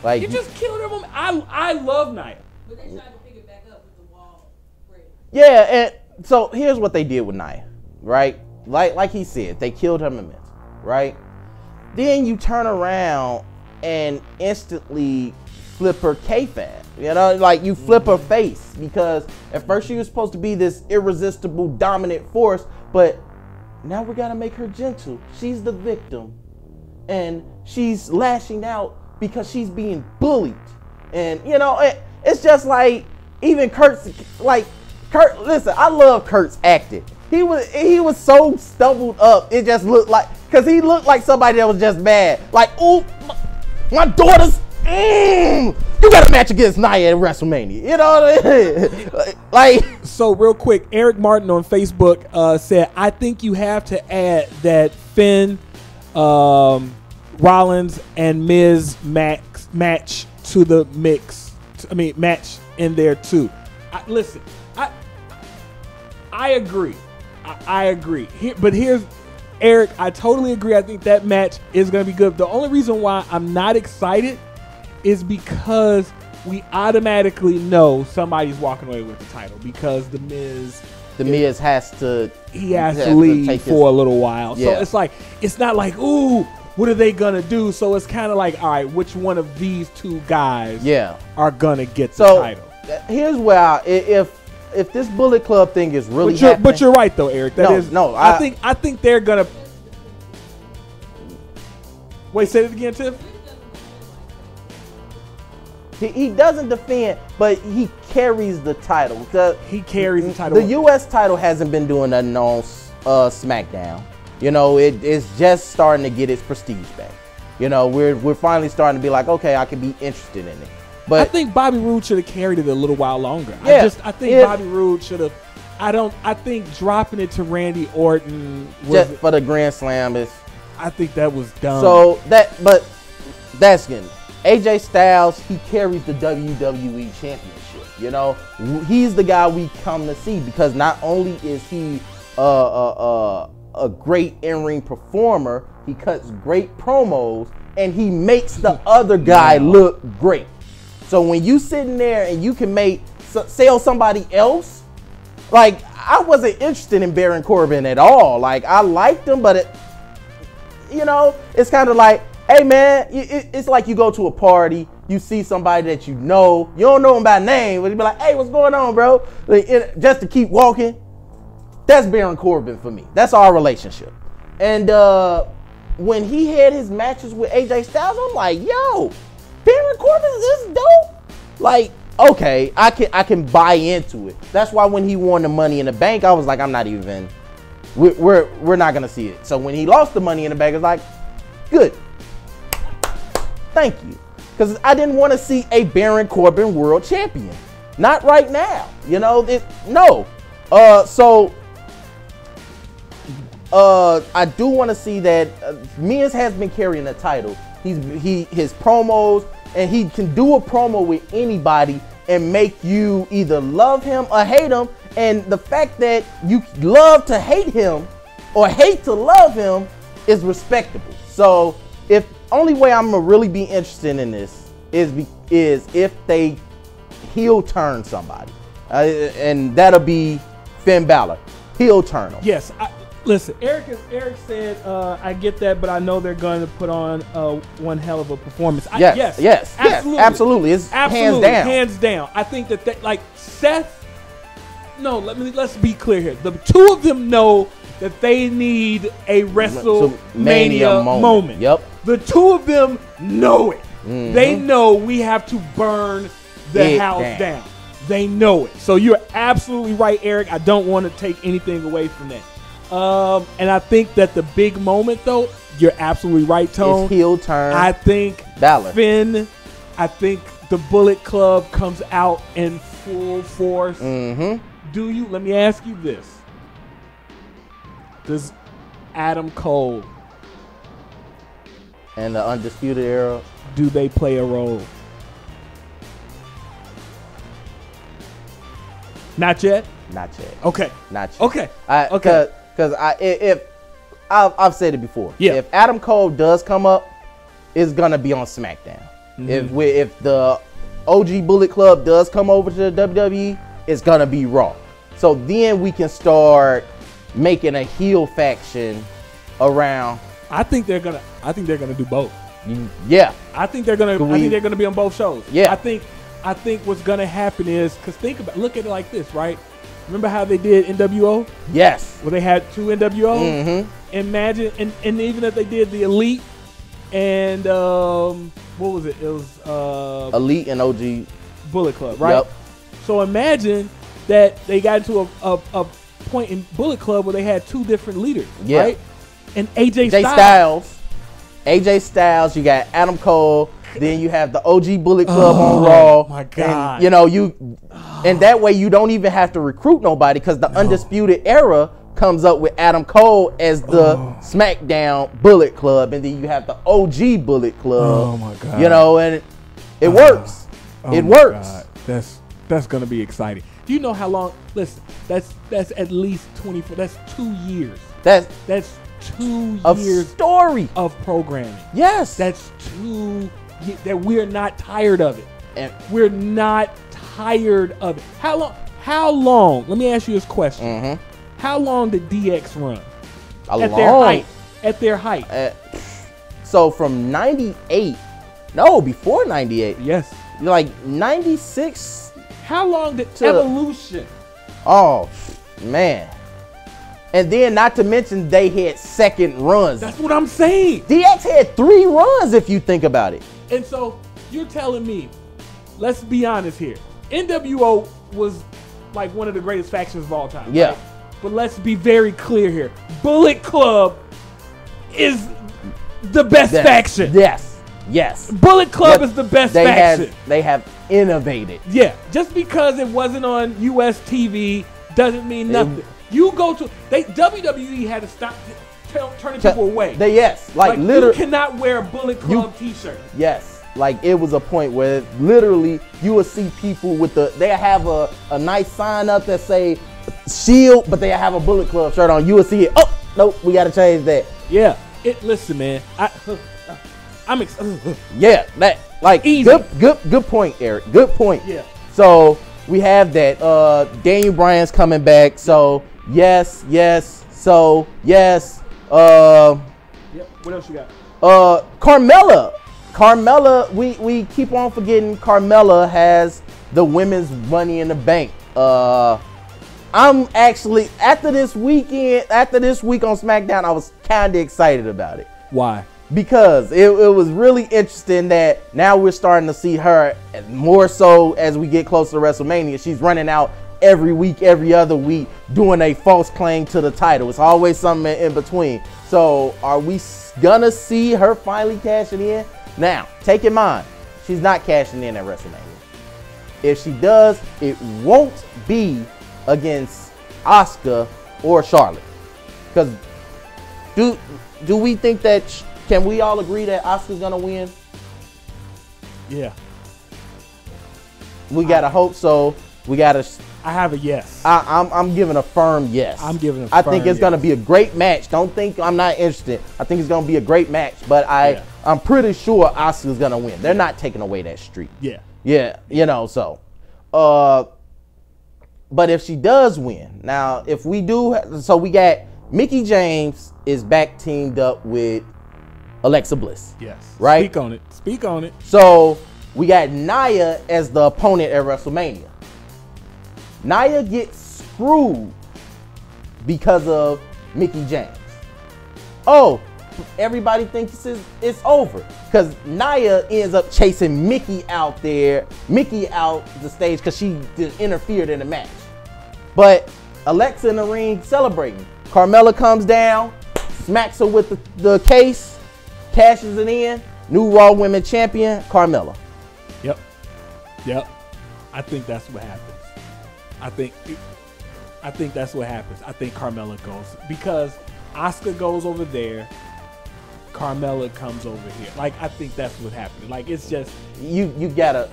Like, you just killed her momentum. I love Nia. But they tried to pick it back up with the wall break. Yeah, and so here's what they did with Nia, right? Like he said, they killed her momentum, right? Then you turn around and instantly flip her kayfabe. You know, like you flip her face, because at first she was supposed to be this irresistible dominant force, but now we gotta make her gentle. She's the victim, and she's lashing out because she's being bullied. And you know, it's just like, even Kurt, listen, I love Kurt's acting. He was so stumbled up, it just looked like, because he looked like somebody that was just mad. Like, ooh, my daughter's, you got a match against Nia at WrestleMania. You know what I mean? Like, so real quick, Eric Martin on Facebook said, I think you have to add that Finn, Rollins, and Miz match to the mix. Match in there too. Listen, I agree. I agree. But here's Eric. I totally agree. I think that match is going to be good. The only reason why I'm not excited is because we automatically know somebody's walking away with the title, because the Miz has to leave for a little while. Yeah. So it's like, it's not like, ooh, what are they gonna do? So it's kind of like, all right, which one of these two guys are gonna get the title? Here's where if this Bullet Club thing is really happening, but you're right though, Eric. I think they're gonna. Wait, say it again, Tiff. He doesn't defend, but he carries the title. He carries the title. The U.S. title hasn't been doing nothing on SmackDown. You know, it's just starting to get its prestige back. You know, we're finally starting to be like, okay, I can be interested in it. But I think Bobby Roode should have carried it a little while longer. Yeah, I think Bobby Roode should have. I think dropping it to Randy Orton just for the Grand Slam is. I think that was dumb. So that's good. AJ Styles, he carries the WWE Championship. You know, he's the guy we come to see, because not only is he a great in-ring performer, he cuts great promos, and he makes the other guy look great. So when you sitting there and you can sell somebody else, like, I wasn't interested in Baron Corbin at all. Like, I liked him, but it's kind of like, hey man, it's like you go to a party, you see somebody that you don't know him by name, but you be like, hey, what's going on, bro? Like, just to keep walking. That's Baron Corbin for me. That's our relationship. And when he had his matches with AJ Styles, I'm like, yo, Baron Corbin is dope. Like, okay, I can buy into it. That's why when he won the Money in the Bank, I was like, I'm not even. We're not gonna see it. So when he lost the Money in the Bank, it's like, good. Thank you. Because I didn't want to see a Baron Corbin world champion. Not right now. You know, no. I do want to see that Miz has been carrying the title. His promos, and he can do a promo with anybody and make you either love him or hate him. And the fact that you love to hate him or hate to love him is respectable. So if only way I'm gonna really be interested in this is if they heel turn somebody, and that'll be Finn Balor. Heel turn him. Yes. Listen, Eric said, I get that, but I know they're going to put on one hell of a performance. Yes, absolutely. It's hands down. I think that like Seth. No, let's be clear here. The two of them know that they need a WrestleMania moment. Yep. The two of them know it. They know we have to burn the house down. They know it. So you're absolutely right, Eric. I don't want to take anything away from that. And I think that the big moment, though, you're absolutely right, Tone. It's heel turn. I think Balor. Finn, I think the Bullet Club comes out in full force. Do you? Let me ask you this. Does Adam Cole and the Undisputed Era, do they play a role? Not yet? Not yet. Okay. Not yet. Okay. Okay. Because I've said it before. Yeah. If Adam Cole does come up, it's gonna be on SmackDown. If the OG Bullet Club does come over to the WWE, it's gonna be Raw. So then we can start making a heel faction around. I think they're gonna do both. Yeah. I think they're gonna be on both shows. Yeah. I think what's gonna happen is, look at it like this, right? Remember how they did NWO? Yes. Where they had two NWOs? Imagine, and even if they did the Elite and what was it? It was Elite and OG Bullet Club, right? Yep. So imagine that they got into a point in Bullet Club where they had two different leaders, right? And AJ Styles, you got Adam Cole, then you have the OG Bullet Club on Raw. My God. And, and that way you don't even have to recruit nobody, because the Undisputed Era comes up with Adam Cole as the SmackDown Bullet Club, and then you have the OG Bullet Club. Oh my God. And it works. It works. God. That's gonna be exciting. Do you know how long? Listen, that's at least 24. That's 2 years. That's 2 of years story of programming. Yes. That's that we're not tired of it. And we're not tired of it. How long? Let me ask you this question. How long did DX run? At their height. So from 98, no, before 98. Yes. Like 96. How long did Evolution? Oh, man. And then not to mention they had second runs. That's what I'm saying. DX had 3 runs if you think about it. And so you're telling me, let's be honest here. NWO was like one of the greatest factions of all time. Yeah. Right? But let's be very clear here. Bullet Club is the best faction. Yes. Bullet Club is the best faction. They have innovated. Yeah. Just because it wasn't on US TV doesn't mean nothing. You go to WWE had to stop turning people away. Like literally, you cannot wear a Bullet Club T-shirt. Yes, like it was a point where literally you would see people with they have a nice sign up that say Shield, but they have a Bullet Club shirt on. You would see it. Oh nope, we got to change that. Yeah. Listen, man. I'm excited. Yeah, that like easy. Good point, Eric. Good point. Yeah. So we have that. Daniel Bryan's coming back. So yes. So yes. Yep. What else you got? Carmella. We keep on forgetting Carmella has the women's Money in the Bank. I'm actually after this week on SmackDown, I was kind of excited about it. Why? Because it was really interesting that now we're starting to see her more so as we get closer to WrestleMania. She's running out every week, every other week, doing a false claim to the title. It's always something in between. So are we gonna see her finally cashing in? Now, take in mind, she's not cashing in at WrestleMania. If she does, it won't be against Asuka or Charlotte. Because do we think that... Can we all agree that Asuka's gonna win? Yeah. We gotta hope so. We gotta. I have a yes. I'm giving a firm yes. I think it's gonna be a great match. Don't think I'm not interested. I think it's gonna be a great match. But I'm pretty sure Asuka's gonna win. They're not taking away that streak. Yeah. So. But if she does win, now if we do, so we got Mickie James is back teamed up with Alexa Bliss. Yes. Right? Speak on it. So we got Nia as the opponent at WrestleMania. Nia gets screwed because of Mickie James. Oh, everybody thinks it's over because Nia ends up chasing Mickie out the stage because she interfered in the match. But Alexa in the ring celebrating. Carmella comes down, smacks her with the case, cashes it in. New Raw Women Champion, Carmella. Yep. I think that's what happens. I think that's what happens. I think Carmella goes because Asuka goes over there. Carmella comes over here. Like, I think that's what happened. Like, it's just you gotta.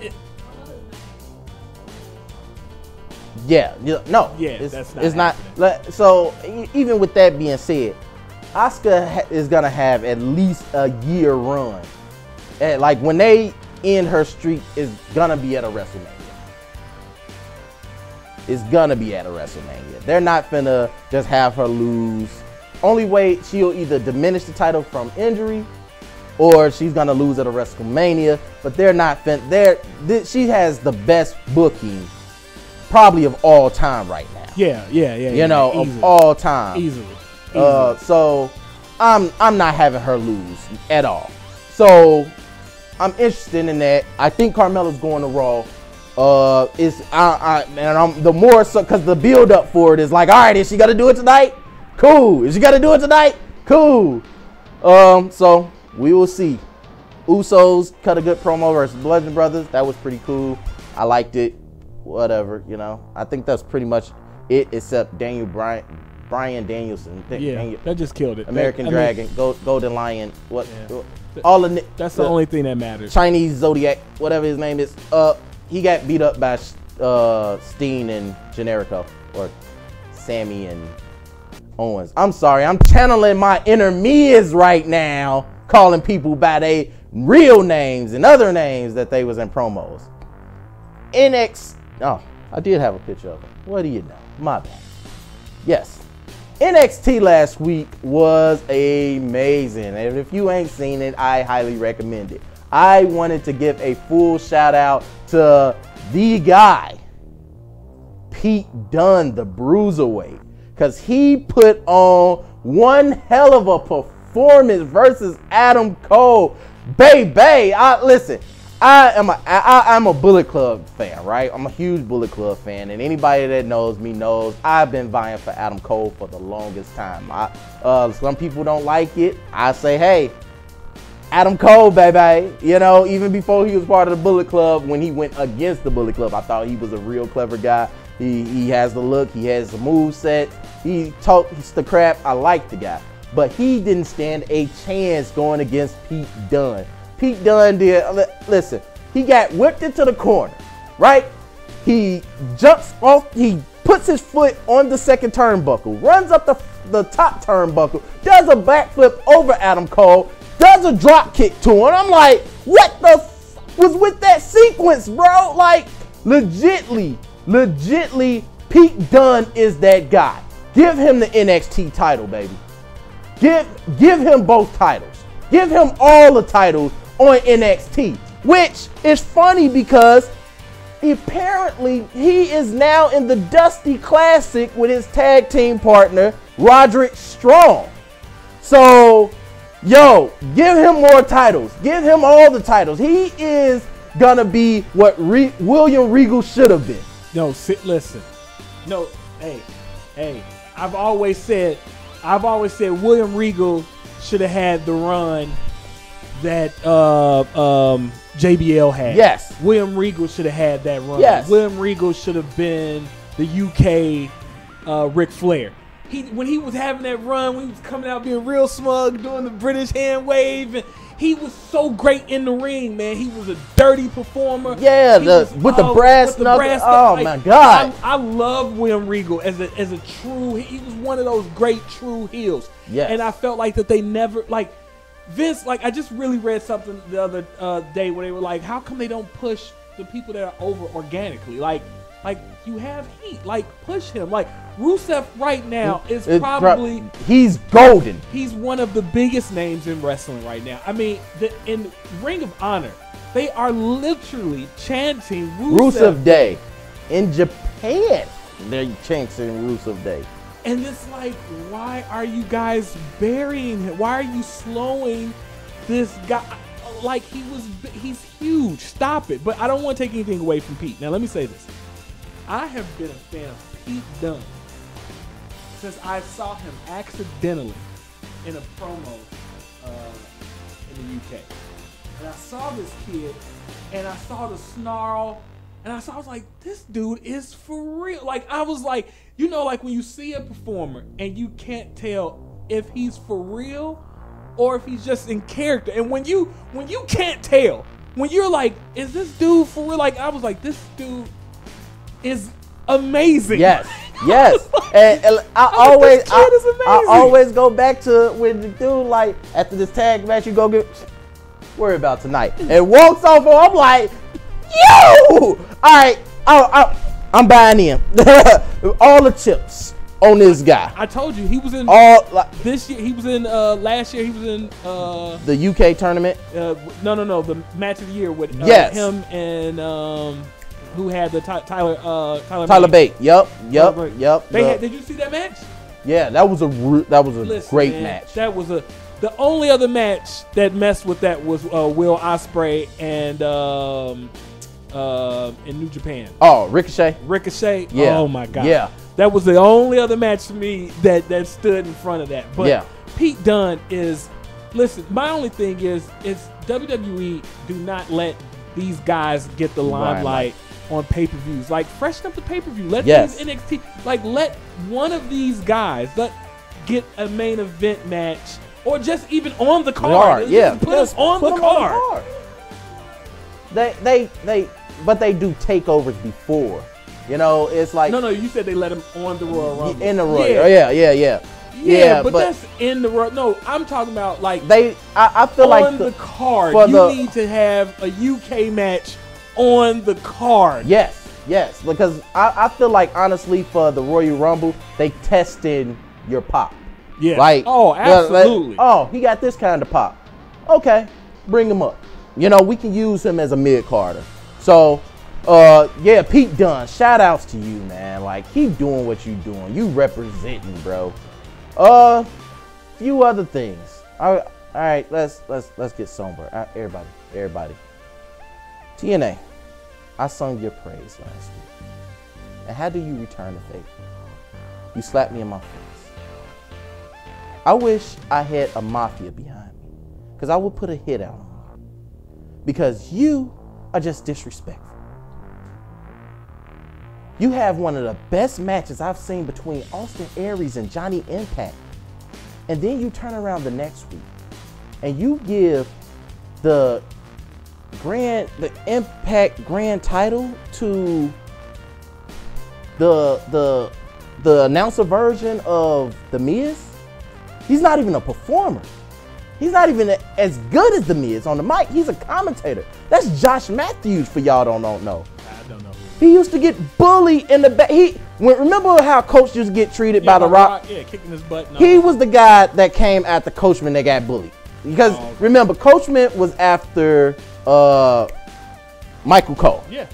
It's not. So even with that being said, Asuka is gonna have at least a year run. And like when they end her streak, is gonna be at a WrestleMania. It's gonna be at a WrestleMania. They're not finna just have her lose. Only way she'll either diminish the title from injury, or she's gonna lose at a WrestleMania. But they're not finna. She has the best booking, probably of all time right now. Yeah. You know, of all time. Easily. So I'm not having her lose at all. So I'm interested in that. I think Carmella's going to Raw. I'm the more so because the build up for it is like, all right, is she gonna do it tonight? Cool. Is she gonna do it tonight? Cool. So we will see. Usos cut a good promo versus Bludgeon Brothers. That was pretty cool. I liked it. Whatever, you know. I think that's pretty much it, except Brian Danielson. That just killed it. American Dragon, Golden Lion. What? Yeah. That's the only thing that matters. Chinese Zodiac, whatever his name is. He got beat up by Steen and Generico, or Sammy and Owens. I'm sorry, I'm channeling my inner Miz right now, calling people by their real names and other names that they was in promos. Oh, I did have a picture of him. What do you know? My bad. Yes. NXT last week was amazing. And if you ain't seen it, I highly recommend it. I wanted to give a full shout out to the guy, Pete Dunne, the Bruiserweight, because he put on one hell of a performance versus Adam Cole. Baby, listen, I'm a Bullet Club fan, right? I'm a huge Bullet Club fan, and anybody that knows me knows I've been vying for Adam Cole for the longest time. Some people don't like it. I say, hey, Adam Cole, baby. You know, even before he was part of the Bullet Club, when he went against the Bullet Club, I thought he was a real clever guy. He has the look, he has the moveset, he talks the crap. I like the guy, but he didn't stand a chance going against Pete Dunne. Pete Dunne did, listen, he got whipped into the corner, right? He jumps off, he puts his foot on the second turnbuckle, runs up the top turnbuckle, does a backflip over Adam Cole, does a drop kick to him. I'm like, what the was with that sequence, bro? Like, legitly, Pete Dunne is that guy. Give him the NXT title, baby. Give him both titles. Give him all the titles on NXT, which is funny because apparently he is now in the Dusty Classic with his tag team partner, Roderick Strong. So, yo, give him more titles. Give him all the titles. He is gonna be what William Regal should have been. No, listen. No, hey. I've always said William Regal should have had the run that JBL had. Yes. William Regal should have had that run. Yes. William Regal should have been the UK Ric Flair. When he was having that run, when he was coming out being real smug, doing the British hand wave, and he was so great in the ring, man. He was a dirty performer. Yeah, with the brass knuckles. Oh my God! I love William Regal as a true. He was one of those great true heels. Yes. And I felt like that they never Vince. Like, I just really read something the other day where they were like, how come they don't push the people that are over organically? Like you have heat. Like, push him. Like, Rusev right now is probably he's golden. He's one of the biggest names in wrestling right now. I mean, in Ring of Honor, they are literally chanting Rusev Day. In Japan, they're chanting Rusev Day. And it's like, why are you guys burying him? Why are you slowing this guy? Like, he's huge. Stop it. But I don't want to take anything away from Pete. Now, let me say this. I have been a fan of Pete Dunne since I saw him accidentally in a promo in the UK. And I saw this kid, and I saw the snarl, and I was like, this dude is for real. Like, I was like, you know, like when you see a performer and you can't tell if he's for real or if he's just in character. And when you can't tell, when you're like, is this dude for real? Like, I was like, this dude is amazing. Yes, yes. and I always go back to when the dude, like, after this tag match, you go get worry about tonight, and walks off. And I'm like, yo, all right, I'm buying in. All the chips on this guy. I told you he was in this year. He was in last year. He was in the UK tournament. No, the match of the year with him and who had the Tyler Bate. Yep. Did you see that match? Yeah, that was a great match. That was the only other match that messed with that was Will Ospreay and in New Japan. Oh, Ricochet. Yeah. Oh my God. Yeah. That was the only other match to me that stood in front of that. But yeah. Pete Dunne is, listen, my only thing is WWE do not let these guys get the limelight on pay-per-views. Like, freshen up the pay-per-view. Let these NXT, like, let one of these guys get a main event match, or just even on the card. Yeah. Put us on the card. But they do takeovers before. You know, it's like no. You said they let him on the Royal Rumble. In the Royal, yeah. But that's in the Royal. No, I'm talking about like I feel on like the card. You need to have a UK match on the card. Yes, because I feel like, honestly, for the Royal Rumble, they testing your pop. Yeah. Like, oh, absolutely. He got this kind of pop. Okay, bring him up. You know, we can use him as a mid-carder. So, Pete Dunne, shout outs to you, man. Like, keep doing what you doing. You representing, bro. Few other things. All right, let's get somber. Everybody. TNA, I sung your praise last week. And how do you return the favor? You slapped me in my face. I wish I had a mafia behind me, because I would put a hit out on you. Because you are just disrespectful. You have one of the best matches I've seen between Austin Aries and Johnny Impact. And then you turn around the next week and you give the Impact Grand title to the announcer version of The Miz. He's not even a performer. He's not even as good as The Miz on the mic. He's a commentator. That's Josh Matthews, for y'all don't know. I don't know. He used to get bullied in the back. Remember how Coach used to get treated by The Rock? Yeah, kicking his butt. No. He was the guy that came after Coachman that got bullied. Because remember, Coachman was after Michael Cole. Yeah.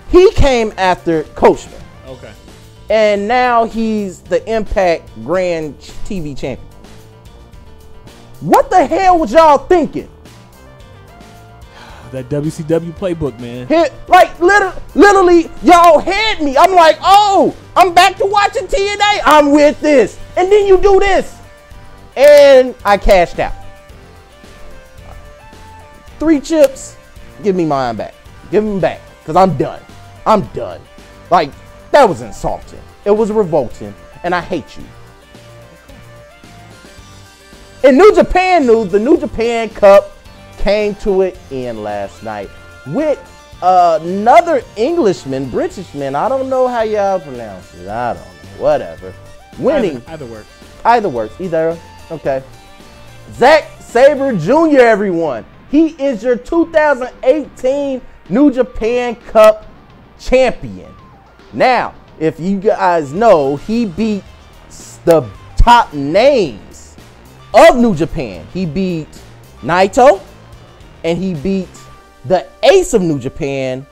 He came after Coachman. Okay. And now he's the Impact Grand TV champion. What the hell was y'all thinking? That WCW playbook, man. Like, literally, y'all had me. I'm like, oh, I'm back to watching TNA. I'm with this. And then you do this. And I cashed out. 3 chips, give me mine back. Give them back, because I'm done. I'm done. Like, that was insulting. It was revolting, and I hate you. In New Japan news, the New Japan Cup came to an end last night with another Englishman, Britishman, I don't know how y'all pronounce it. I don't know. Whatever. Winning. Either works. Either works. Either. Okay. Zack Sabre Jr., everyone. He is your 2018 New Japan Cup champion. Now, if you guys know, he beat the top names of New Japan. He beat Naito, and he beat the ace of New Japan,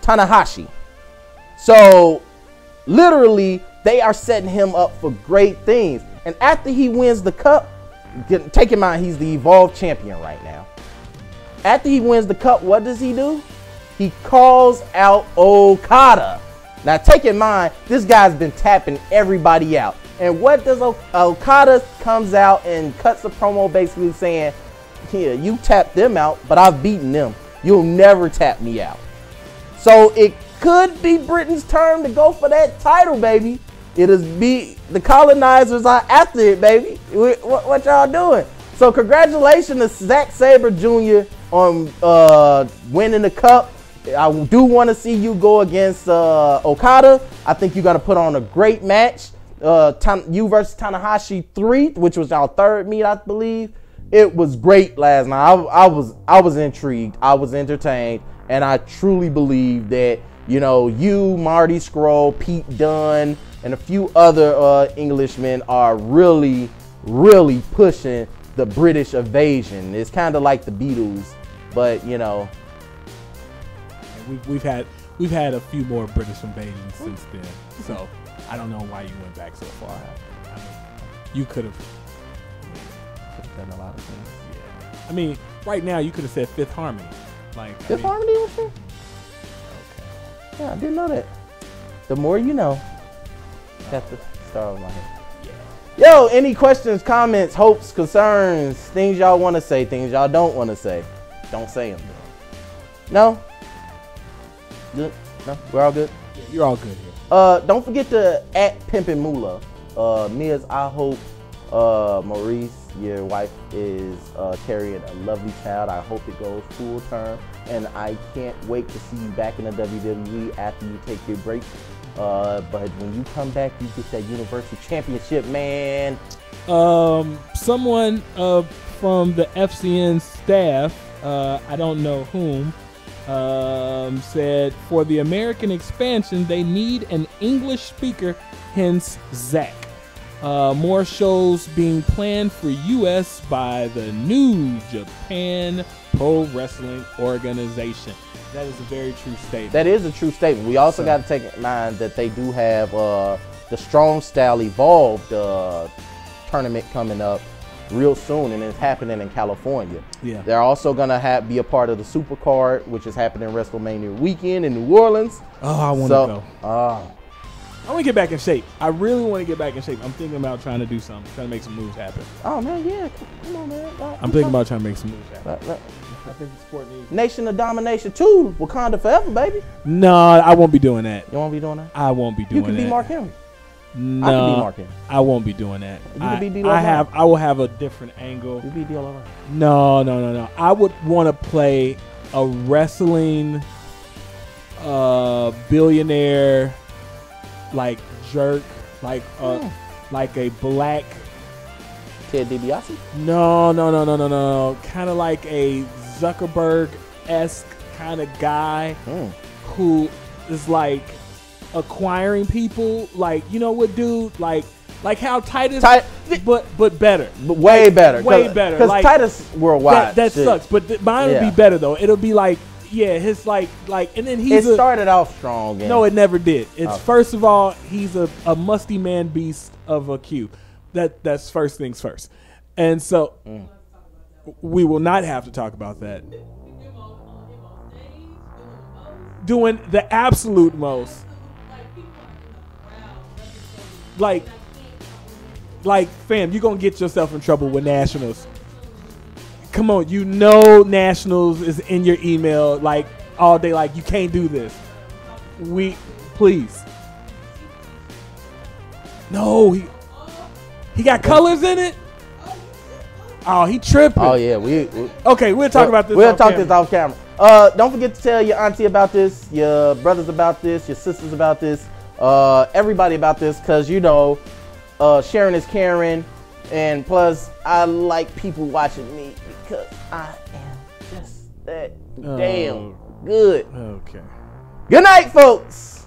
Tanahashi. So literally, they are setting him up for great things. And after he wins the cup, take in mind he's the Evolve champion right now. After he wins the cup, what does he do? He calls out Okada. Now take in mind, this guy's been tapping everybody out. And what does Okada comes out and cuts a promo basically saying, here, you tapped them out, but I've beaten them. You'll never tap me out. So it could be Britain's turn to go for that title, baby. It is the colonizers are after it, baby. What y'all doing? So congratulations to Zack Sabre Jr. on winning the cup. I do want to see you go against Okada. I think you're gonna put on a great match. You versus Tanahashi 3, which was our third meet, I believe. It was great last night. I was intrigued. I was entertained, and I truly believe that you, Marty Scurll, Pete Dunne, and a few other Englishmen are really, really pushing the British invasion. It's kind of like the Beatles, but we've had a few more British invasions since then. So I don't know why you went back so far. I mean, you could have done a lot of things. Yeah. I mean, right now you could have said Fifth Harmony. Fifth Harmony was here? Okay. Yeah, I didn't know that. The more you know. That's the star of my head. Yeah. Yo, any questions, comments, hopes, concerns, things y'all want to say, things y'all don't want to say? Don't say them. No? Good? No? We're all good? Yeah, you're all good here. Don't forget to @Pimpin' Moolah. Miz, I hope Maurice, your wife, is carrying a lovely child. I hope it goes full term, and I can't wait to see you back in the WWE after you take your break. But when you come back, you get that Universal Championship, man. Someone from the FCN staff, I don't know whom, said for the American expansion, they need an English speaker, hence Zach. More shows being planned for US by the New Japan Pro Wrestling Organization. That is a very true statement. That is a true statement. We also got to take in mind that they do have the Strong Style Evolved tournament coming up real soon, and it's happening in California. Yeah. They're also going to be a part of the Super Card, which is happening WrestleMania weekend in New Orleans. Oh, I want to go. I want to get back in shape. I really want to get back in shape. I'm thinking about trying to do something, trying to make some moves happen. Oh, man, yeah. Come on, man. I'm thinking about trying to make some moves happen. I think the sport needs Nation of Domination 2, Wakanda Forever, baby. No, I won't be doing that. You won't be doing that? I won't be doing that. You can be Mark Henry. No, I can be Mark Henry. I won't be doing that. You can be D-Lo Brown. I will have a different angle. You be D-Lo Brown. No. I would want to play a wrestling billionaire jerk, like a black Ted DiBiase? No. Kind of like a Zuckerberg-esque kind of guy who is like acquiring people. Dude? Like how Titus, but better. But way better. Way better. Because Titus Worldwide. That sucks. But mine would be better though. It'll be like, his and then it started off strong. No, it never did. It's first of all, he's a musty man beast of a Q. That's first things first. And so we will not have to talk about that. Doing the absolute most. Like, fam, you're going to get yourself in trouble with Nationals. Come on, Nationals is in your email all day, you can't do this. Please. No, he got colors in it? Oh, he tripping. Oh, yeah. Okay, we'll talk about this off camera. Don't forget to tell your auntie about this, your brothers about this, your sisters about this, everybody about this, because, sharing is caring. And plus, I like people watching me because I am just that damn good. Okay. Good night, folks.